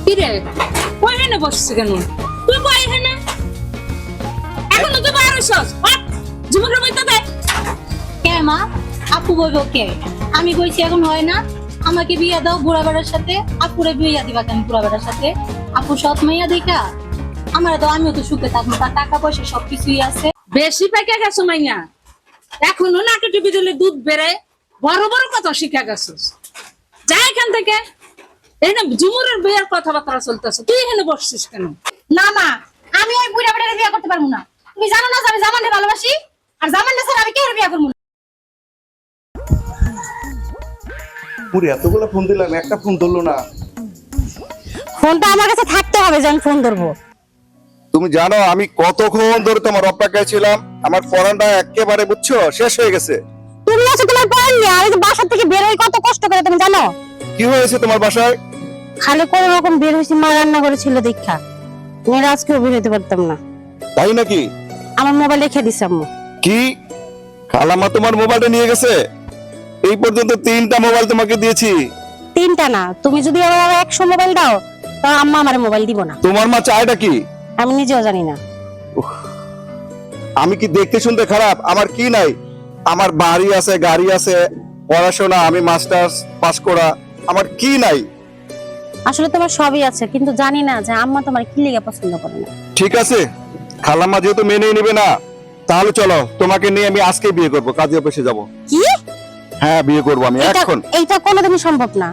কিরে কই হেনে বসছিস কেন? তুই কই হেনে? এখনো তো বাইরে হইছস। জীবনের বইতে দে। কে মা? আপু বলবো কে? আমি কইছি এখন হয় না, আমাকে বিয়ে দাও বুড়া বেড়ার সাথে। আপুরে বিয়ে দিবা কেন বুড়া বেড়ার সাথে? আপু সৎ মাইয়া দেখা আমার তো, আমিও তো সুখে থাকবো, তার টাকা পয়সা সবকিছুই আছে। বেশি পেকে গেছো মাইয়া, এখনো নাকে টিপি দিলে দুধ বেড়ে। বড় বড় কথা শিখে গেছিস, যা এখান থেকে। এই না ঝুমুরের বিয়ের কথাবার্তা চলতেছে, তুই এখানে বসছিস কেন? না মা, আমি ওই বুড়া বেড়ারে বিয়ে করতে পারবো না। তুমি জানো না যে আমি জামানকে ভালোবাসি, আর জামানকে ছাড়া আমি কেউ বিয়ে করবো না। পুরো এতগুলো ফোন দিলাম, একটা ফোন ধরলো না। ফোনটা আমার কাছে থাকতে হবে যে আমি ফোন ধরবো। তুমি জানো আমি কতক্ষণ ধরে তোমার অপেক্ষায় ছিলাম, আমার পড়াটা একেবারে বুঝছো শেষ হয়ে গেছে। তুমি আছো তোমার পড়ান নিয়ে, আর এই যে বাসা থেকে বের হই কত কষ্ট করে, তুমি জানো? কি হয়েছে তোমার বাসায়? খালি কোন রকম বের হইছি, মা রান্না করেছিল দেখা। মেয়েরা আজকেও বের হইতে পারতাম না। তাই নাকি? আমার মোবাইল রেখে দিছে আম্মু। কি খালামা তোমার মোবাইলটা নিয়ে গেছে? এই পর্যন্ত 3টা মোবাইল তোমাকে দিয়েছি। 3টা না, তুমি যদি আবার 100 মোবাইল দাও তাহলে আম্মা আমারে মোবাইল দিব না। তোমার মা চায়টা কি? আমি নিজেও জানি না। আমি কি দেখতে শুনতে খারাপ? আমার কি নাই? আমার বাড়ি আছে, গাড়ি আছে, পড়াশোনা, আমি মাস্টার্স পাস করা, আমার কি নাই? আসলে তোমার সবই আছে, কিন্তু জানি না যে আম্মা তোমার কি লেগে পছন্দ করে না। ঠিক আছে, খালাম্মা যেহেতু মেনে নিবে না, তাহলে চলো তোমাকে নিয়ে আমি আজকে বিয়ে করব, কাজী অফিসে যাব। কি? হ্যাঁ বিয়ে করব আমি এখন। এইটা কোনোদিনই সম্ভব না।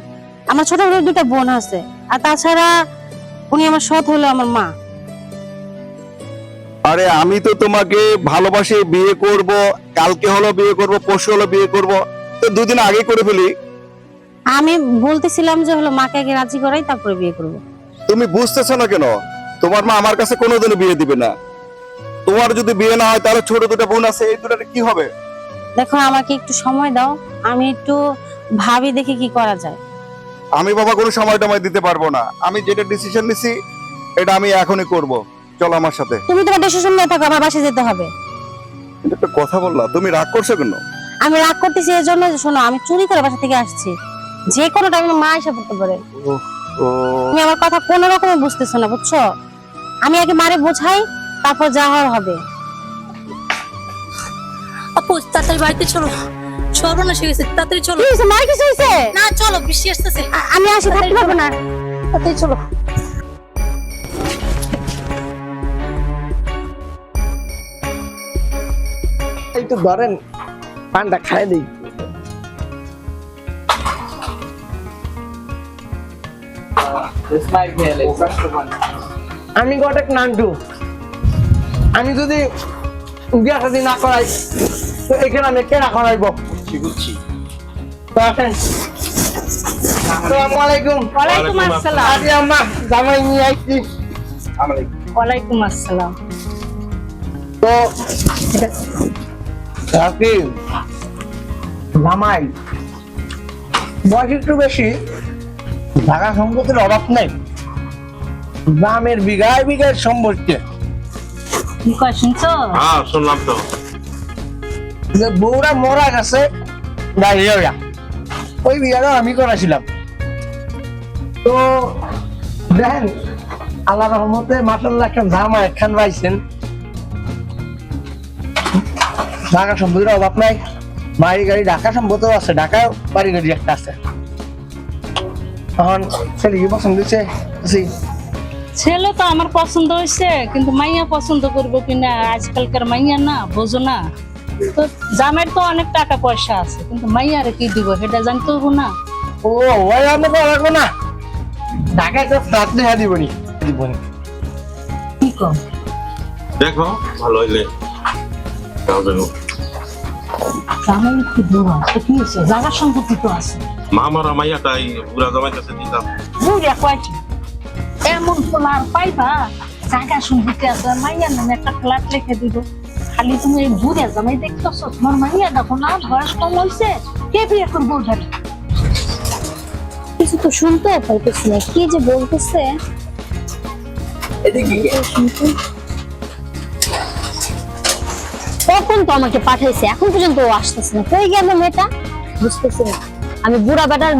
আমার ছোট বড় 2টা বোন আছে, আর তাছাড়া উনি আমার সৎ হলো আমার মা। আরে আমি তো তোমাকে ভালোবাসি, বিয়ে করব, কালকে হলো বিয়ে করব, পরশু হলো বিয়ে করব, তো 2 দিন আগে করে ফেলি। আমি বলতেছিলাম যে হলো মাকে আগে রাজি করাই তারপরে বিয়ে করব। তুমি বুঝতেছো না কেন? তোমার মা আমার কাছে কোনোদিনও বিয়ে দিবে না। তোমার যদি বিয়ে না হয় তাহলে ছোট 2টা বোন আছে, এই 2টার কি হবে? দেখো আমাকে একটু সময় দাও, আমি একটু ভাবি দেখি কি করা যায়। আমি বাবা কোনো সময় টময় দিতে পারবো না। আমি যেটা ডিসিশন নিছি এটা আমি এখনই করব। চলো আমার সাথে। তুমি তোমার ডিসিশন নিয়ে থাকো, আমার বাসায় যেতে হবে। এটা একটা কথা বললা, তুমি রাগ করছো কেন? আমি রাগ করতেছি এর জন্য যে শোনো, আমি চুরি করে বাসা থেকে আসছি, যে কোনো টাইমে মা এসে পড়তে পারে। ও তুমি আমার কথা কোনো রকমে বুঝতেছো না, বুঝছো? আমি আগে মারে বোঝাই, তারপর যা হওয়ার হবে। আপু তাড়াতাড়ি বাড়িতে চলো, সর্বনাশ হয়ে গেছে, তাড়াতাড়ি চলো। কি হয়েছে? মার কিছু হয়েছে? না চলো, বৃষ্টি আসতেছে। আমি আসি, থাকতে পারবো না। তাড়াতাড়ি চলো। এই তো ধরেন পানটা খাই দিই। আমি গটেক নান্টু, আমি যদি বিয়া শাদী না করাই তো এখানে আমি কেনা করাইব। আসসালামু আলাইকুম। ওয়ালাইকুম আসসালাম। আরে আম্মা জামাই নিয়ে আইছি। ওয়ালাইকুম আসসালাম। তো রাকি জামাই বয়স একটু বেশি, ঢাকা সম্পত্তির অভাব নেই, গ্রামের বিঘায় বিঘায় সম্পত্তি। কি কয় শুনছো? হ্যাঁ শুনলাম তো। যে বউরা মরা গেছে দাঁড়িয়ে, ওই বিয়ারও আমি করেছিলাম। তো দেখেন আল্লাহ রহমতে মাসাল্লাহ একটা জামা একখান পাইছেন। ঢাকা সম্পত্তির অভাব নাই, বাড়ি গাড়ি ঢাকা সম্পত্তিও আছে, ঢাকায় বাড়ি গাড়ি একটা আছে। তখন ছেলে কি পছন্দ হয়েছে? ছেলে তো আমার পছন্দ হয়েছে, কিন্তু মাইয়া পছন্দ করবো কিনা, আজকালকার মাইয়া না বোঝো না তো। জামাইয়ের তো অনেক টাকা পয়সা আছে, কিন্তু মাইয়ারে কি দিব সেটা জানতে হবো না। ও ওই আমি লাগবো না, ঢাকায় তো ফ্ল্যাট দেখা দিবনি দিবনি। কি কম দেখো ভালো হইলে দাও দেবো। জামাই কি দিব? কি হয়েছে? জায়গার সম্পত্তি তো আছে। মামারা মাইয়াটাই বুড়া জামাই কাছে দিতাম। বুড়িয়া কয়টি এমন ফ্ল্যাট পাইবা, জায়গা সম্পত্তি আছে, মাইয়ার নামে একটা ফ্ল্যাট লিখে দিব। খালি তুমি এই বুড়িয়া জামাই দেখতেছো, তোমার মাইয়া দেখো না বয়স কম হয়েছে, কে বিয়ে করবো ওটারে? কিছু তো শুনতে পাইতেছি না, কি যে বলতেছে। তখন তো আমাকে পাঠাইছে, এখন পর্যন্ত ও আসতেছে না, কই গেল মেয়েটা বুঝতেছি না। আমি বুড়া বেটার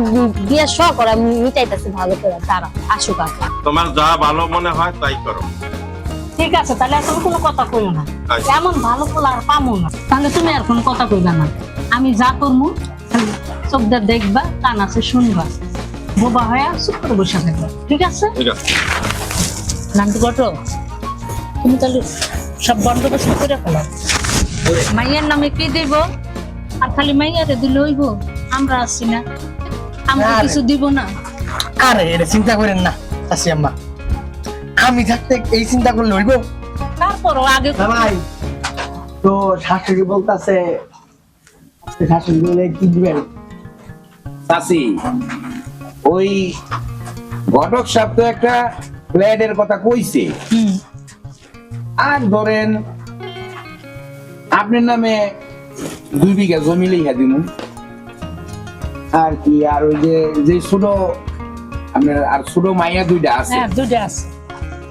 বিয়ে শখ করে আমি মিটাইতেছি ভালো করে, তারা আসুক আগে। তোমার যা ভালো মনে হয় তাই করো। ঠিক আছে, তাহলে এখন কোনো কথা কইও না। আচ্ছা। এমন ভালো পোলা আর পামো না, তাহলে তুমি আর কোনো কথা কইবা না। আমি যা করবো খালি চোখ দিয়ে দেখবা, কান আছে শুনবা, বোবা হয়ে চুপ করে বসে থাকবা, ঠিক আছে? ঠিক আছে। নান্টু বটো, তুমি তাহলে সব বন্দোবস্ত করে ফেলো। মাইয়ার নামে কি দিব, আর খালি মাইয়ারে দিলে হইব? আমরা আছি না, আমরা আরে। কিছু দিব না। আরে এটা চিন্তা করেন না চাচি আম্মা, আমি থাকতে এই চিন্তা করলে হইব? তারপরও আগে ভাই তো শাশুড়ি বলতেছে, শাশুড়ি বলে কি দিবেন? চাচি ওই ঘটক সাহেব তো একটা ফ্ল্যাটের কথা কইছে, আর ধরেন আপনার নামে 2 বিঘা জমি লিখা দিন আর কি, আর ওই যে ছোট আপনার আর ছোট মাইয়া 2টা আছে, হ্যাঁ দুটো আছে।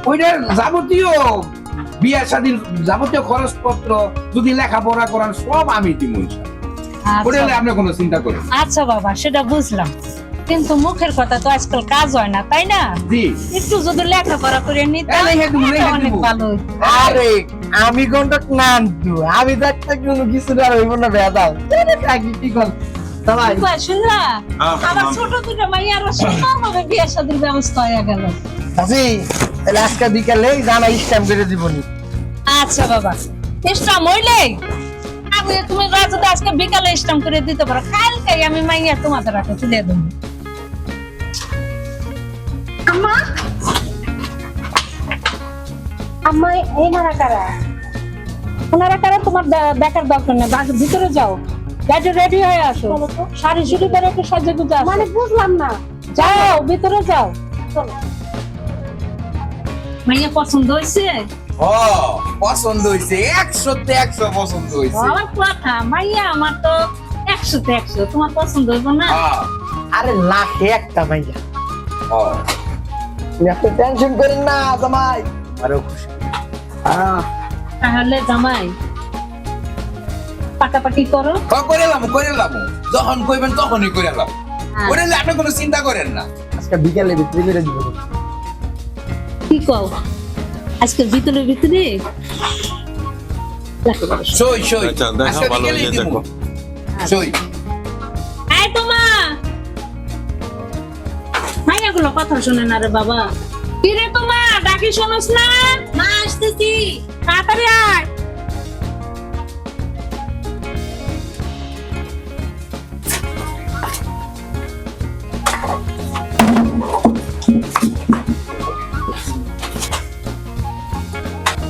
ওইটার যাবতীয় বিয়া শাদীর যাবতীয় খরচপত্র যদি লেখাপড়া করান সব আমি দিব, ওটা আচ্ছা। আপনি কোনো চিন্তা করেন না। আচ্ছা বাবা, সেটা বুঝলাম, কিন্তু মুখের কথা তো আজকাল কাজ হয় না, তাই না? জি একটু যদি লেখাপড়া করে নিতে হ্যাঁ, লেখা দিব, লেখা অনেক দিব। ভালো হইতো। আরে আমি কন্টাক্ট নান্টু, আমি থাকতে কোনো কিছু আর হইব না বেদাল। কি কর সবাই? কয় শুনলা, হ্যাঁ, আমার হ্যাঁ। ছোট দুটো মাইয়ার সুন্দরভাবে বিয়ে শাদীর ব্যবস্থা হয়ে গেল। চাচি তাহলে আজকে বিকালে জানা স্ট্যাম্প করে দিবনি। আচ্ছা বাবা, ইসলাম হইলে তুমি রাজুতে আজকে বিকালে ইসলাম করে দিতে পারো, কালকে আমি মাইয়া তোমাদের হাতে তুলে দেবো। আম্মা এই নারা কারা? ওনারা কারা? তোমার দেখার দরকার নেই, ভিতরে যাও, গাড়ি রেডি হয়ে আসো, শাড়ি শুরু করে একটু সাজে গুজে আসো। মানে বুঝলাম না, যাও ভিতরে যাও। মাইয়া পছন্দ হয়েছে? ও পছন্দ হইছে, 100তে 100 পছন্দ হইছে। আমার কথা, মাইয়া আমার তো 100তে 100, তোমার পছন্দ হইব না? আরে লাখে একটা ভাইয়া, ও আপনি টেনশন করেন না জামাই, আরো খুশি। তাহলে জামাই পাটাপাটি করো। করেলাম যখন কইবেন তখনই করেলাম, ওরে আপনি কোনো চিন্তা করেন না। আজকে বিকালে ভিতরে করে দিব। কি কও, আজকের ভিতরে ভিতরে সই আচ্ছা, দেখো, আজকে ভালো বিকেলেই হয়েছে, দিবো। দেখো। সই এই তোমা মাইয়া গুলো কথা শুনে না রে বাবা। কি রে তোমা, ডাকি শোনস না? মা আসতেছি। তাড়াতাড়ি আয়।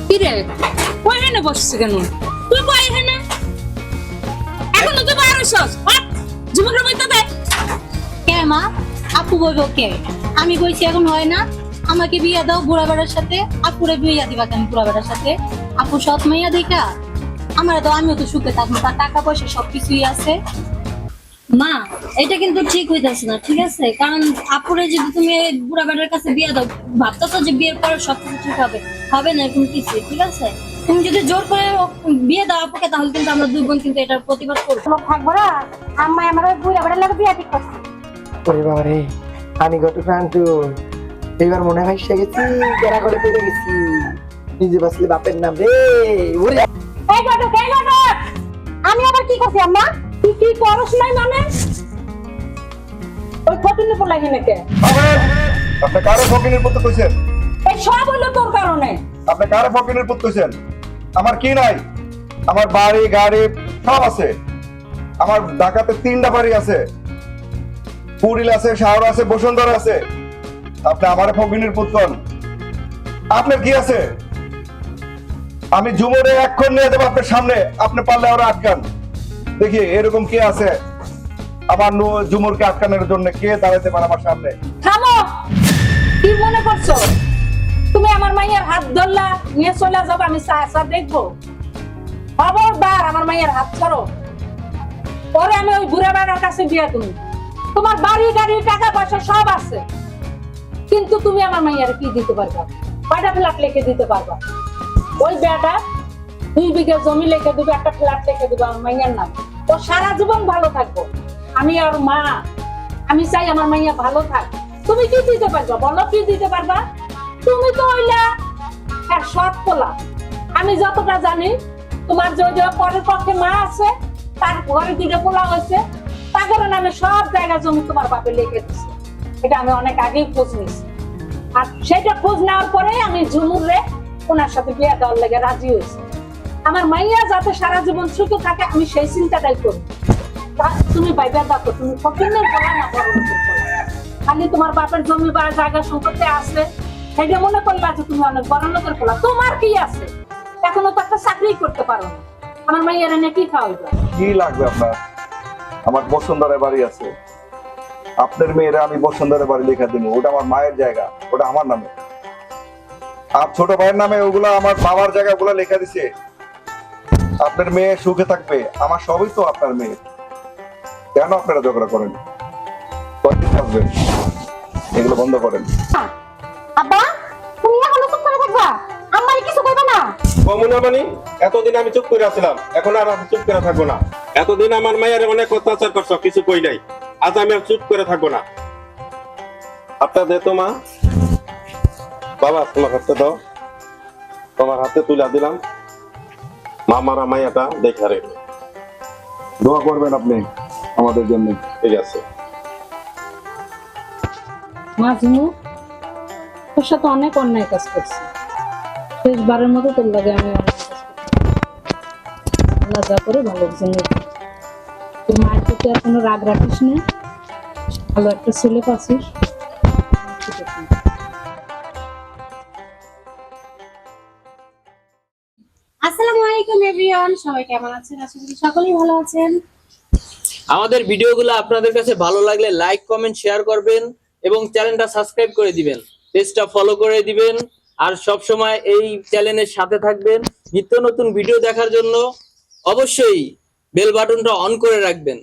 কি রে, কই এখানে বসছিস কেন? তুই কই এখানে? এখনো তুই বাইরে হইছস? জীবনের মধ্যে দে। কে মা? আপু বলবো কে? আমি কইছি এখন হয় না, আমাকে বিয়ে দাও বুড়া বেড়ার সাথে, আপুরে বিয়ে দিবা কেন বুড়া বেড়ার সাথে? আপু সৎ মাইয়া দেখা আমার তো, আমিও তো সুখে থাকবো, তার টাকা পয়সা সবকিছুই আছে। মা এটা কিন্তু ঠিক হইতাছে না, ঠিক আছে? কারণ আপুরে যদি তুমি এই বুড়া বেড়ার কাছে বিয়ে দাও, ভাবতেছো যে বিয়ের পরে সবকিছু ঠিক হবে, হবে না এরকম কিছু, ঠিক আছে? তুমি যদি জোর করে বিয়ে দাও আপুকে, তাহলে কিন্তু আমরা 2 বোন কিন্তু এটার প্রতিবাদ করবো। থাকবো না, আম্মা আমার ওই বুড়া বেড়ার লাগে বিয়ে ঠিক করছে। ওরে বাবা রে, আমি গত নান্টু এবার মনে হয় সে গেছি, কেরা করে পেয়ে গেছি, নিজে বাসলে বাপের নাম রে। ওরে এই ঘটক, এই ঘটক, আমি আবার কি করছি আম্মা? তুই কি করস নাই মানে? ওই ফটিনে পোলা হেনেকে আপনি কারো ফকিনের পুত্র কইছেন? এই সব হলো তোর কারণে। আপনি কারো ফকিনের পুত্র কইছেন? আমার কি নাই? আমার বাড়ি গাড়ি সব আছে। আমার ঢাকাতে 3টা বাড়ি আছে, পুরিল আছে, শাহর আছে, বসুন্ধরা আছে। আপনি আমার ফকিনের পুত্র? আপনার কি আছে? আমি ঝুমুরে এক্ষণ নিয়ে যাবো আপনার সামনে, আপনি পারলে ওরা আটকান। দেখি এরকম কে আছে আমার ঝুমুরকে আটকানোর জন্য, কে দাঁড়াতে পারে আমার সামনে? থামো, কি মনে করছো তুমি আমার মাইয়ার হাত ধরলা নিয়ে চলে যাবো? আমি চা দেখবো? খবরদার আমার মাইয়ার হাত ছাড়ো, পরে আমি ওই বুড়া বেড়ার কাছে বিয়ে তুমি। তোমার বাড়ি গাড়ি টাকা পয়সা সব আছে, কিন্তু তুমি আমার মাইয়ার কি দিতে পারবা? কয়টা ফ্ল্যাট লিখে দিতে পারবা? ওই বেটা 2 বিঘা জমি লিখে দিবে, একটা ফ্ল্যাট লিখে দিবে আমার মাইয়ার নাম। ও সারা জীবন ভালো থাকবো, আমি আর মা আমি চাই আমার মাইয়া ভালো থাক। তুমি কি দিতে পারবা বলো, কি দিতে পারবা? তুমি তো হইলা এক সৎ পোলা। আমি যতটা জানি তোমার যে পরের পক্ষে মা আছে, তার ঘরের দিকে পোলা হয়েছে, তাদের নামে সব জায়গা জমি তোমার বাপে লিখে দিচ্ছে। এটা আমি অনেক আগেই খোঁজ নিয়েছি। আর সেটা খোঁজ নেওয়ার পরে আমি ঝুমুরে ওনার সাথে বিয়ে দেওয়ার লেগে রাজি হয়েছি। আমার মাইয়া যাতে সারা জীবন সুখে থাকে আমি সেই চিন্তাটাই করি। তুমি ভাইবা দেখো, তুমি ফকিরের পোলা না বড় লোকের পোলা। খালি তোমার বাপের জমি বা জায়গা সম্পত্তি আছে সেটা মনে করলা যে তুমি অনেক বড় লোকের পোলা। তোমার কি আছে? এখনো তো একটা চাকরি করতে পারো না। আমার মাইয়ার এনে কি খাওয়াইবা? কি লাগবে আপনার? আমার বসুন্ধরা বাড়ি আছে, আপনার মেয়েরা আমি বসুন্ধরা বাড়ি লেখা দিব। ওটা আমার মায়ের জায়গা, ওটা আমার নামে। আর ছোট ভাইয়ের নামে ওগুলো আমার বাবার জায়গা, ওগুলো লেখা দিছে। আপনার মেয়ে সুখে থাকবে, আমার সবই তো আপনার মেয়ে। কেন আপনারা ঝগড়া করেন? কয়দিন থাকবেন? এগুলো বন্ধ করেন। আব্বা তুমি এখনো চুপ করে থাকবা? আমার কিছু কইবা না? কমুনা মানি, এতদিন আমি চুপ করে আছিলাম, এখন আর আমি চুপ করে থাকবো না। এতদিন আমার মায়ের অনেক অত্যাচার করছো, কিছু কই নাই। আজ আমি আর চুপ করে থাকবো না। হাতটা দে তো মা। বাবা তোমার হাতটা দাও। তোমার হাতে তুলে দিলাম। মামারা মাইয়াটা দেখা রেখে। দোয়া করবেন আপনি আমাদের জন্য। ঠিক আছে। মা ঝুমু, তোর সাথে অনেক অন্যায় কাজ করছি। শেষবারের মতো তোর লাগে আমি অনেক কাজ করছি। আল্লাহ যা করে ভালোর জন্য। তোর মায়ের প্রতি আর কোনো রাগ রাখিস না। ভালো একটা ছেলে পাচ্ছিস। আসসালামু আলাইকুম এভরিওয়ান, সবাই কেমন আছেন? আশা করি সকলেই ভালো আছেন। আমাদের ভিডিওগুলো আপনাদের কাছে ভালো লাগলে লাইক, কমেন্ট, শেয়ার করবেন এবং চ্যানেলটা সাবস্ক্রাইব করে দিবেন, পেজটা ফলো করে দিবেন। আর সব সময় এই চ্যানেলের সাথে থাকবেন। নিত্য নতুন ভিডিও দেখার জন্য অবশ্যই বেল বাটনটা অন করে রাখবেন।